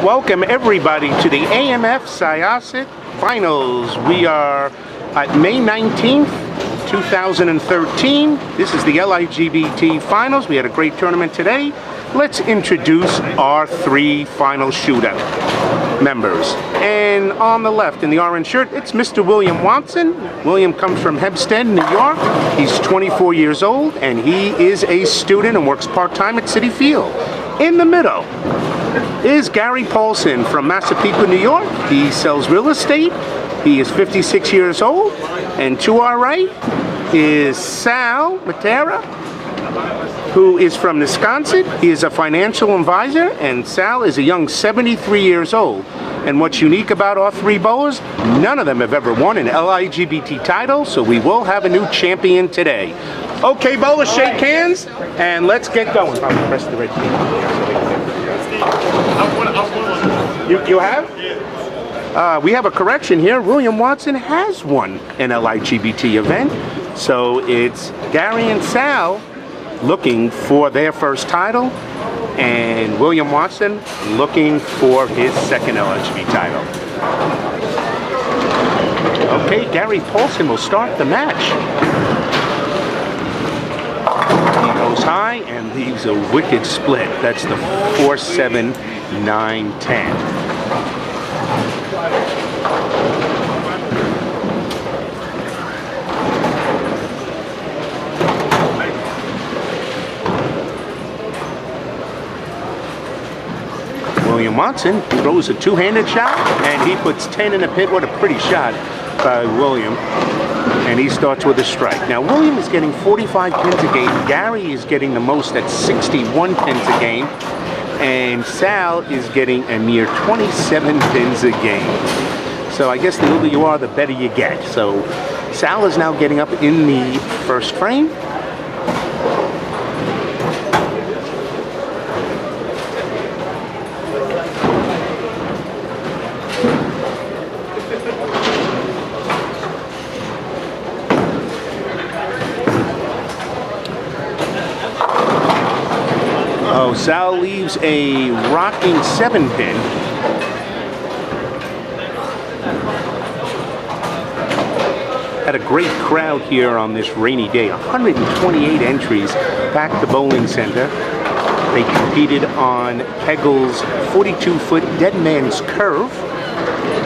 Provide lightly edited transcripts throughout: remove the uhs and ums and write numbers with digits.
Welcome everybody to the AMF Syosset Finals. We are at May 19th, 2013. This is the LIGBT Finals. We had a great tournament today. Let's introduce our three final shootout members. And on the left in the orange shirt, it's Mr. William Watson. William comes from Hempstead, New York. He's 24 years old and he is a student and works part-time at Citi Field. In the middle is Gary Paulson from Massapequa, New York. He sells real estate. He is 56 years old. And to our right is Sal Matera, who is from Wisconsin. He is a financial advisor, and Sal is a young 73 years old. And what's unique about our three bowlers, none of them have ever won an LIGBT title, so we will have a new champion today. Okay, bowlers, shake hands, and let's get going. I'll press the red key. You have? We have a correction here. William Watson has won an LIGBT event, so it's Gary and Sal looking for their first title, and William Watson looking for his second LIGBT title. Okay, Gary Paulson will start the match. He goes high and leaves a wicked split. That's the 4-7-9-10. William Watson throws a two-handed shot, and he puts 10 in the pit. What a pretty shot by William. And he starts with a strike. Now, William is getting 45 pins a game. Gary is getting the most at 61 pins a game. And Sal is getting a mere 27 pins a game. So I guess the older you are, the better you get. So Sal is now getting up in the first frame. Oh, Sal leaves a rocking 7-pin. Had a great crowd here on this rainy day. 128 entries packed the bowling center. They competed on Kegel's 42-foot Dead Man's Curve,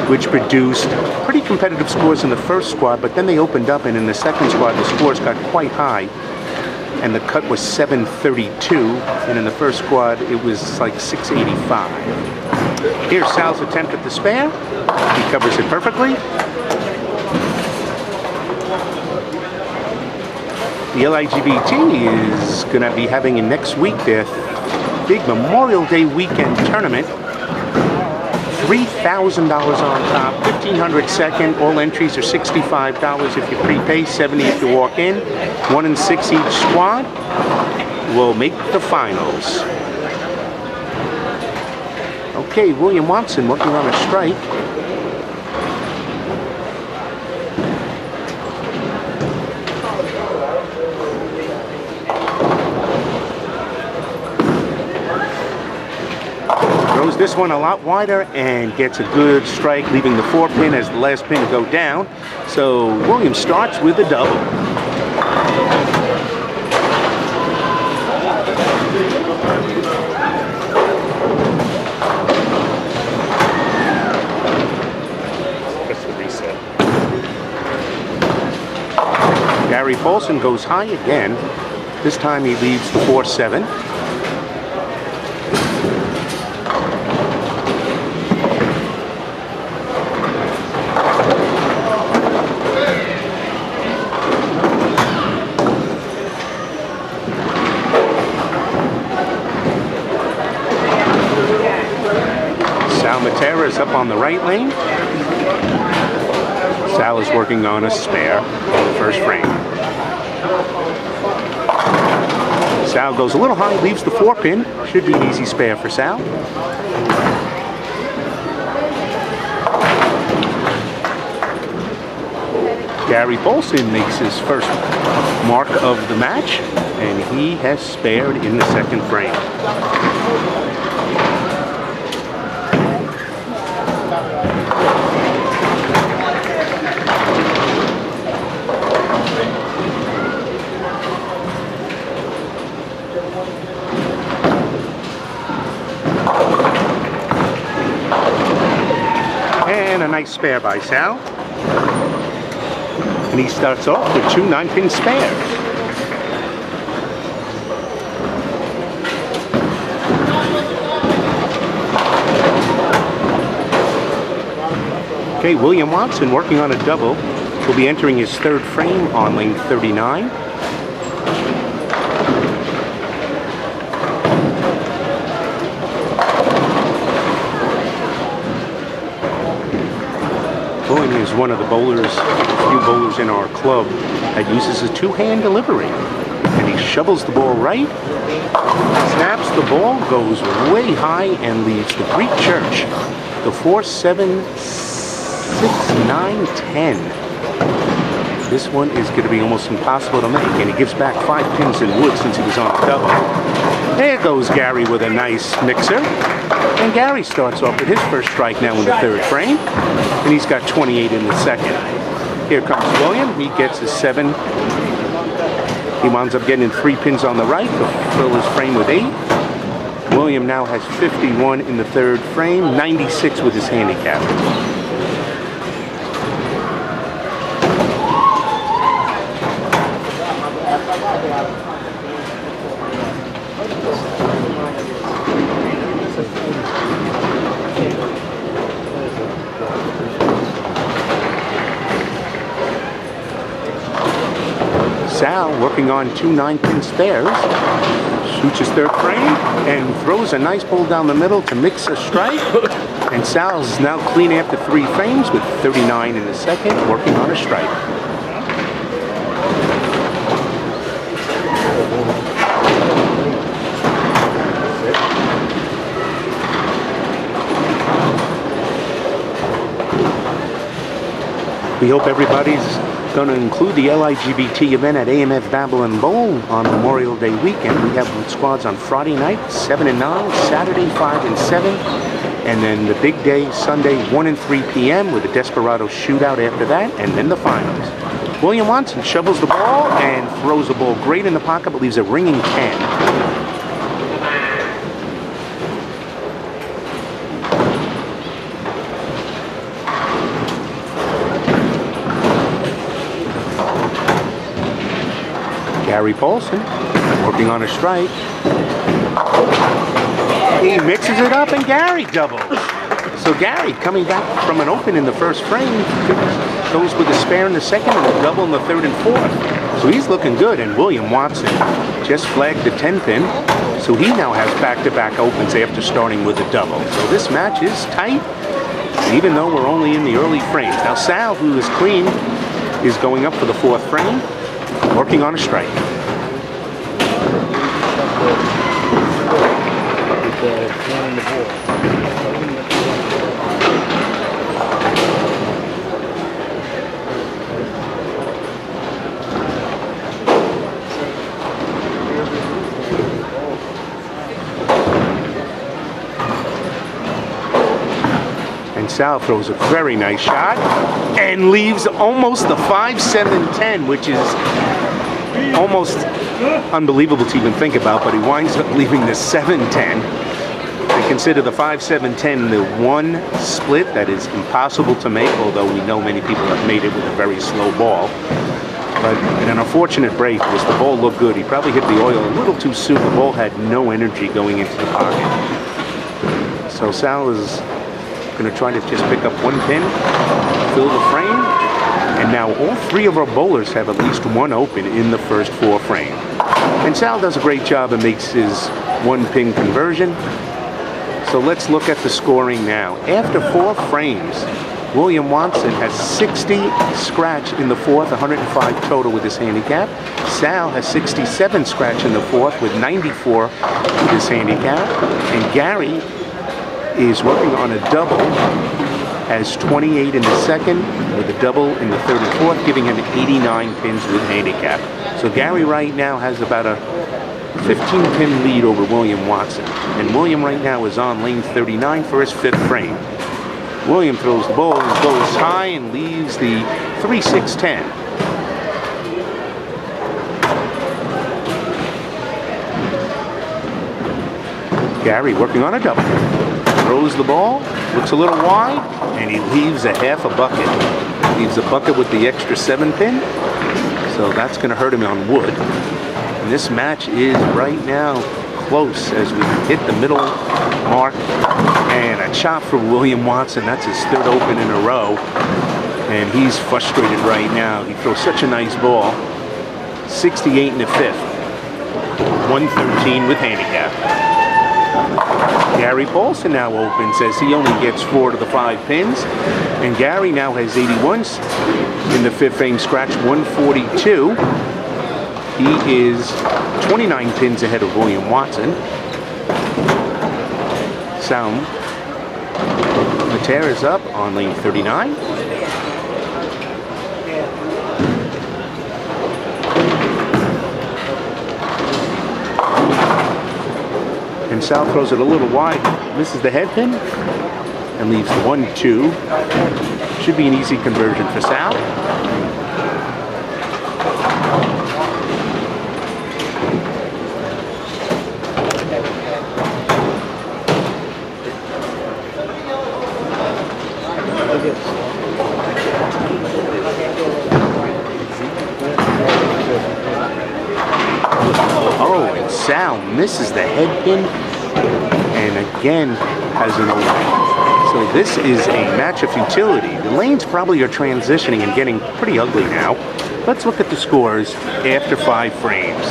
which produced pretty competitive scores in the first squad, but then they opened up, and in the second squad the scores got quite high. And the cut was 732, and in the first squad it was like 685. Here's Sal's attempt at the spare. He covers it perfectly. The LIGBT is going to be having next week their big Memorial Day weekend tournament. $3,000 on top, $1,500 second. All entries are $65 if you prepay, $70 if you walk in. 1 and 6 each squad will make the finals. Okay, William Watson working on a strike. Throws this one a lot wider and gets a good strike, leaving the 4-pin as the last pin to go down. So William starts with a double. Gary Paulson goes high again. This time he leaves the 4-7. Sal Matera is up on the right lane. Sal is working on a spare on the first frame. Sal goes a little high, leaves the 4-pin. Should be an easy spare for Sal. Gary Paulson makes his first mark of the match, and he has spared in the second frame. nice spare by Sal. And he starts off with 2 9-pin spares. Okay, William Watson working on a double. Will be entering his 3rd frame on lane 39. William is one of the bowlers, few bowlers in our club that uses a 2-hand delivery. And he shovels the ball right, snaps the ball, goes way high, and leaves the Greek Church. The 4, 7, 6, 9, 10. This one is going to be almost impossible to make, and he gives back 5 pins in wood since he was on a double. There goes Gary with a nice mixer. And Gary starts off with his first strike now in the 3rd frame, and he's got 28 in the 2nd. Here comes William. He gets a 7. He winds up getting 3 pins on the right to fill his frame with 8. William now has 51 in the 3rd frame, 96 with his handicap. Sal working on 2 9-pin spares, shoots his 3rd frame and throws a nice pull down the middle to mix a strike. And Sal's now clean after 3 frames with 39 in the 2nd, working on a strike. We hope everybody's going to include the LIGBT event at AMF Babylon Bowl on Memorial Day weekend. We have squads on Friday night, 7 and 9, Saturday, 5 and 7, and then the big day, Sunday, 1 and 3 p.m. with a Desperado shootout after that, and then the finals. William Watson shovels the ball and throws the ball great in the pocket, but leaves a ringing 10. Gary Paulson working on a strike. He mixes it up and Gary doubles. So Gary coming back from an open in the 1st frame goes with a spare in the 2nd and a double in the 3rd and 4th. So he's looking good, and William Watson just flagged the 10-pin. So he now has back-to-back opens after starting with a double. So this match is tight, even though we're only in the early frames. Now Sal, who is clean, is going up for the 4th frame, working on a strike. And Sal throws a very nice shot and leaves almost the 5-7-10, which is almost unbelievable to even think about, but he winds up leaving the 7-10. I consider the 5-7-10 the one split that is impossible to make, although we know many people have made it with a very slow ball. But an unfortunate break was the ball looked good. He probably hit the oil a little too soon. The ball had no energy going into the pocket. So Sal is going to try to just pick up 1 pin, fill the frame, and now all 3 of our bowlers have at least 1 open in the first 4 frame. And Sal does a great job and makes his 1-pin conversion. So let's look at the scoring now. After 4 frames, William Watson has 60 scratch in the 4th, 105 total with his handicap. Sal has 67 scratch in the 4th with 94 with his handicap. And Gary is working on a double, has 28 in the 2nd with a double in the 3rd and 4th, giving him 89 pins with handicap. So Gary right now has about a 15-pin lead over William Watson. And William right now is on lane 39 for his 5th frame. William throws the ball and goes high and leaves the 3-6-10. Gary working on a double. Throws the ball, looks a little wide, and he leaves a half a bucket. Leaves a bucket with the extra 7 pin, so that's going to hurt him on wood. And this match is right now close as we hit the middle mark. And a chop for William Watson. That's his 3rd open in a row. And he's frustrated right now. He throws such a nice ball. 68 in the 5th. 113 with handicap. Gary Paulson now opens as he only gets 4 to the 5 pins. And Gary now has 81s in the 5th frame scratch, 142. He is 29 pins ahead of William Watson. Sound Mater is up on lane 39. And Sal throws it a little wide, misses the head pin, and leaves 1-2. Should be an easy conversion for Sal. Oh, and Sal misses the head pin and again has an open. So this is a match of futility. The lanes probably are transitioning and getting pretty ugly now. Let's look at the scores after 5 frames.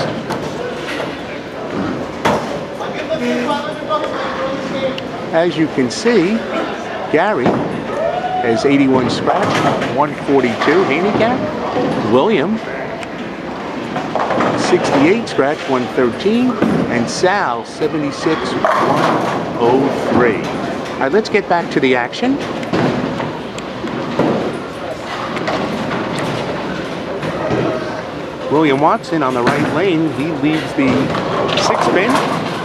As you can see, Gary has 81 scratch, 142 handicap. William, 68 scratch, 113. And Sal, 76, 103. All right, let's get back to the action. William Watson on the right lane, he leaves the 6 pin.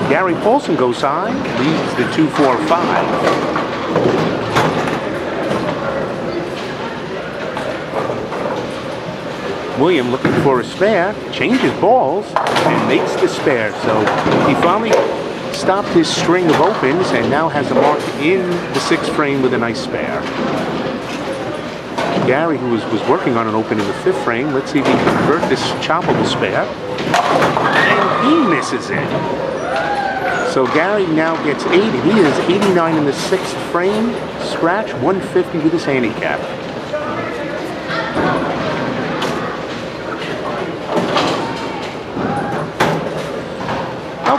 Gary Paulson goes high, leaves the 2-4-5. William looking for a spare, changes balls, and makes the spare. So he finally stopped his string of opens and now has a mark in the 6th frame with a nice spare. Gary, who was working on an open in the 5th frame, let's see if he can convert this choppable spare. And he misses it. So Gary now gets 80. He is 89 in the 6th frame, scratch, 150 with his handicap.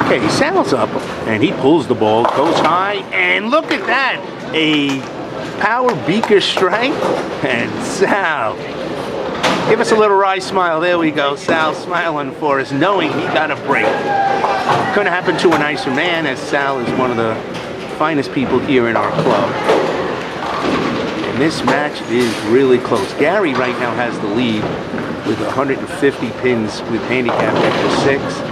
Okay, Sal's up, and he pulls the ball, goes high, and look at that! A power beaker strike, and Sal. Give us a little wry smile. There we go. Sal smiling for us, knowing he got a break. Couldn't happen to a nicer man, as Sal is one of the finest people here in our club. And this match is really close. Gary right now has the lead with 150 pins with handicap after 6.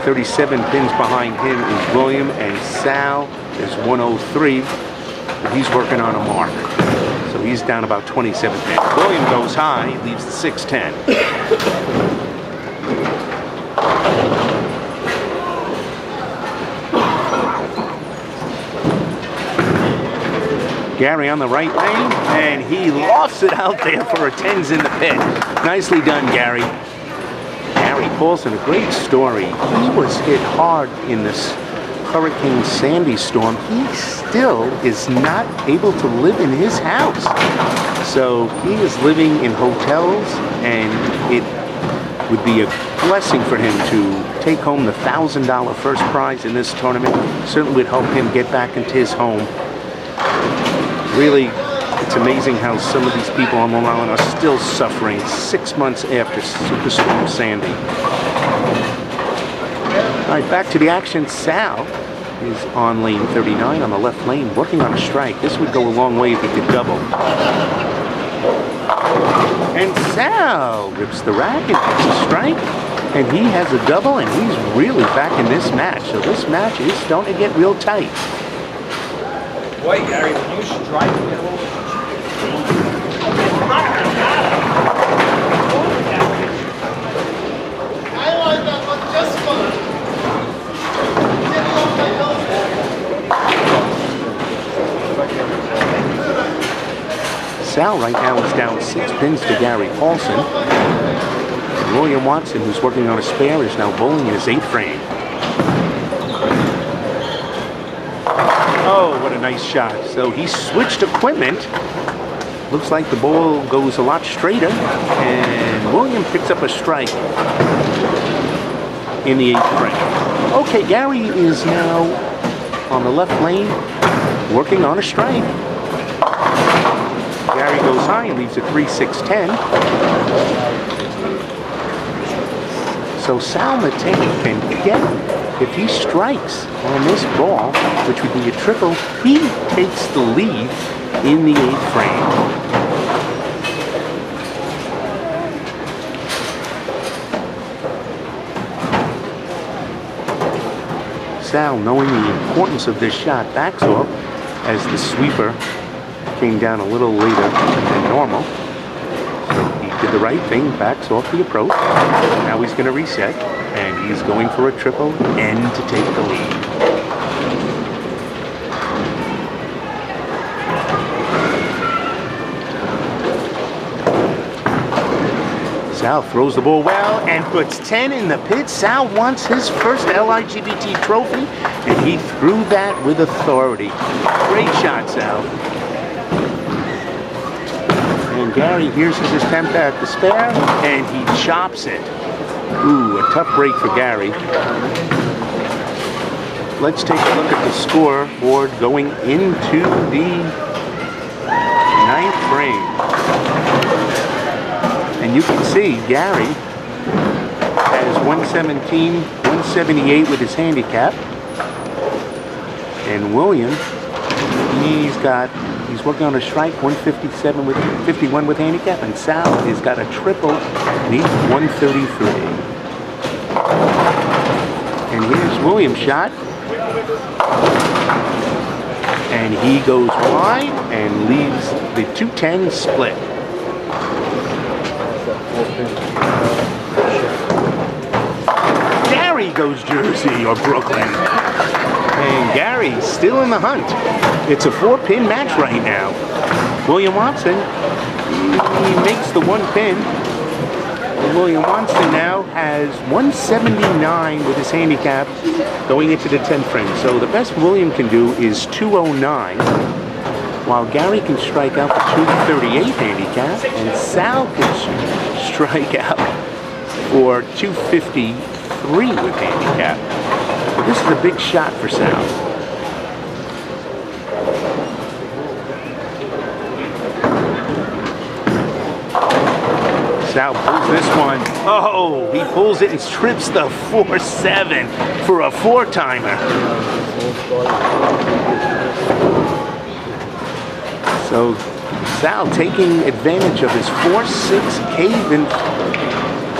37 pins behind him is William, and Sal is 103, but he's working on a mark. So he's down about 27 pins. William goes high, leaves the 6-10. Gary on the right lane, and he lofts it out there for a 10s in the pit. Nicely done, Gary. Gary Paulson, a great story. He was hit hard in this Hurricane Sandy storm. He still is not able to live in his house. So he is living in hotels, and it would be a blessing for him to take home the $1,000 first prize in this tournament. Certainly would help him get back into his home. Really, it's amazing how some of these people on Long Island are still suffering 6 months after Superstorm Sandy. All right, back to the action. Sal is on lane 39 on the left lane, working on a strike. This would go a long way if he could double. And Sal rips the rack and gets a strike. And he has a double, and he's really back in this match. So this match is starting to get real tight. Boy, Gary, when you strike, you get a little... Sal right now is down 6 pins to Gary Paulson. And William Watson, who's working on a spare, is now bowling his 8th frame. Oh, what a nice shot. So he switched equipment. Looks like the ball goes a lot straighter, and William picks up a strike in the 8th frame. Okay, Gary is now on the left lane working on a strike. Gary goes high and leaves a 3-6-10. So Sal Matei can get, if he strikes on this ball, which would be a triple, he takes the lead in the 8th frame. Sal, knowing the importance of this shot, backs off as the sweeper came down a little later than normal. So he did the right thing, backs off the approach. Now he's going to reset, and he's going for a triple and to take the lead. Sal throws the ball well and puts 10 in the pit. Sal wants his first LIGBT trophy, and he threw that with authority. Great shot, Sal. And Gary here's his attempt at the spare, and he chops it. Ooh, a tough break for Gary. Let's take a look at the scoreboard going into the 9th frame. And you can see Gary has 117, 178 with his handicap. And William, he's working on a strike, 157 with 51 with handicap, and Sal has got a triple, and he's 133. And here's William's shot. And he goes wide and leaves the 210 split. Gary goes Jersey or Brooklyn. And Gary's still in the hunt. It's a 4-pin match right now. William Watson, he makes the 1 pin. And William Watson now has 179 with his handicap going into the 10th frame. So the best William can do is 209. While Gary can strike out for 238 handicap, and Sal can strike out for 253 with handicap. So this is a big shot for Sal. Sal pulls this one. Oh, he pulls it and strips the 4-7 for a 4-timer. So Sal taking advantage of his 4-6 cave-in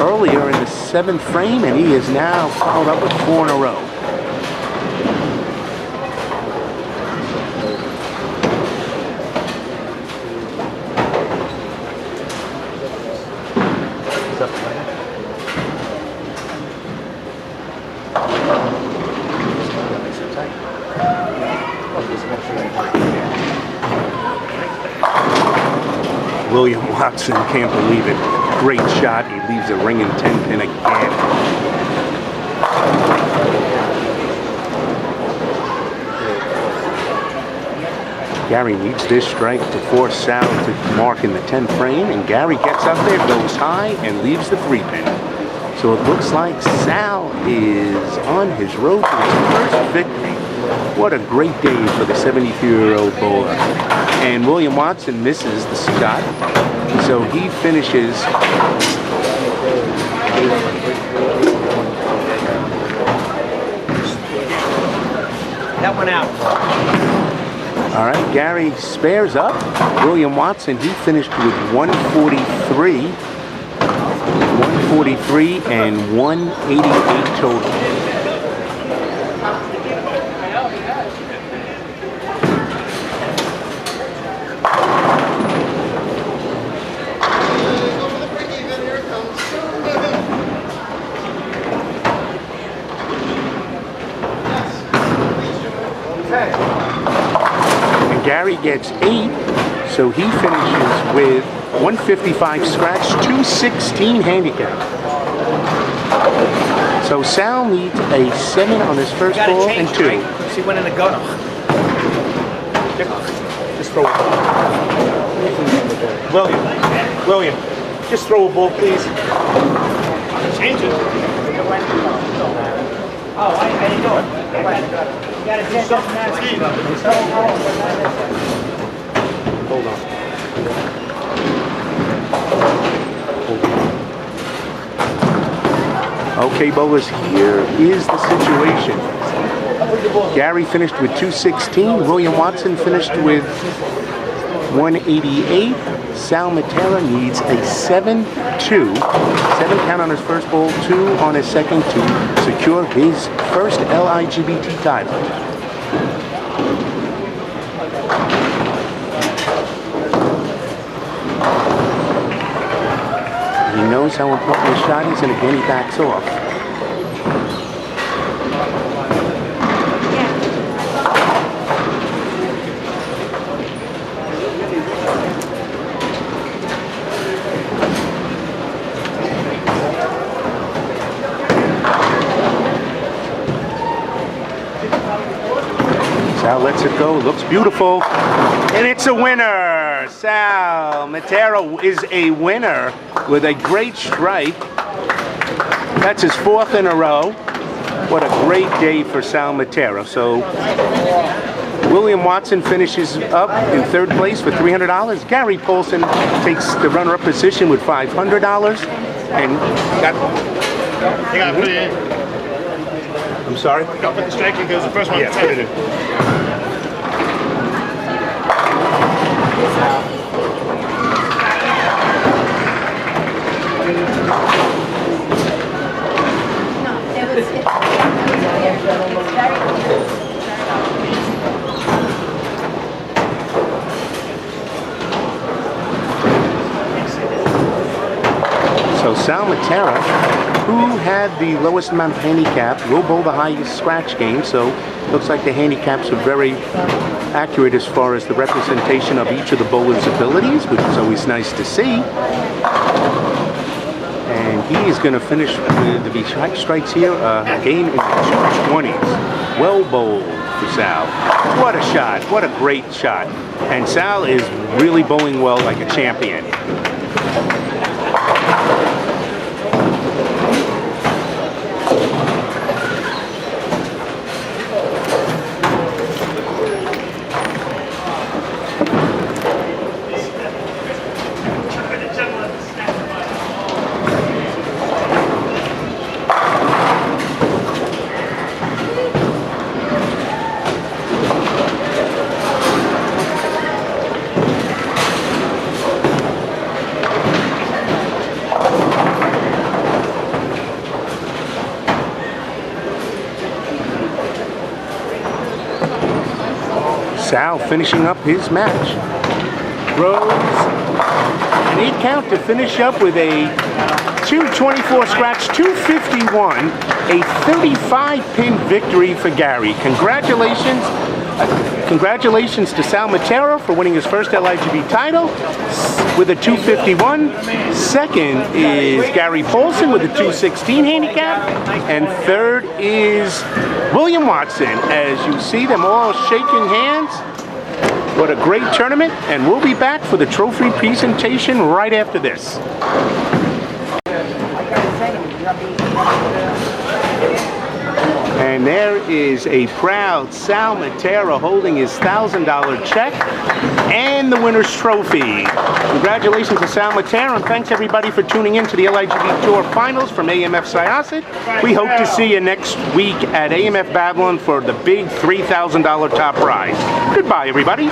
earlier in the 7th frame, and he is now followed up with 4 in a row. William Watson can't believe it. Great shot. He leaves a ringing 10 pin again. Gary needs this strike to force Sal to mark in the 10th frame, and Gary gets up there, goes high, and leaves the 3-pin. So it looks like Sal is on his road to his first victory. What a great day for the 73-year-old bowler. And William Watson misses the shot, so he finishes that one out. All right, Gary spares up. William Watson, he finished with 143 and 188 total. And Gary gets 8, So he finishes with 155 scratch, 216 handicap. So Sal needs a 7 on his first ball and 2. Right? She went in the gutter. Just throw a ball. William, just throw a ball, please. Change it. Oh, how you doing? You gotta do something else. Hold on. Okay, bowlers, here is the situation. Gary finished with 216. William Watson finished with 188. Sal Matera needs a 7-2. 7 count on his first ball, 2 on his second to secure his first LIGBT title. He knows how important his shot is, and again he backs off. Sal lets it go, looks beautiful, and it's a winner! Sal Matera is a winner with a great strike. That's his 4th in a row. What a great day for Sal Matera. So William Watson finishes up in 3rd place for $300. Gary Paulson takes the runner-up position with $500. And You gotta put it in. I'm sorry? You gotta put the strike in because the first one. Yeah, put it in. So Sal Matera, who had the lowest amount of handicap, will bowl the highest scratch game. So looks like the handicaps are very accurate as far as the representation of each of the bowler's abilities, which is always nice to see. And he is going to finish with the strikes here, game in the 220s. Well bowled for Sal. What a shot. What a great shot. And Sal is really bowling well like a champion. Sal finishing up his match. Throws an 8 count to finish up with a 224 scratch, 251, a 35-pin victory for Gary. Congratulations. Congratulations to Sal Matera for winning his first LIGBT title with a 251. Second is Gary Paulson with a 216 handicap. And third is William Watson. As you see them all shaking hands. What a great tournament. And we'll be back for the trophy presentation right after this. And there is a proud Sal Matera holding his $1,000 check and the winner's trophy. Congratulations to Sal Matera, and thanks everybody for tuning in to the LIGBTour finals from AMF Syosset. We hope to see you next week at AMF Babylon for the big $3,000 top prize. Goodbye, everybody.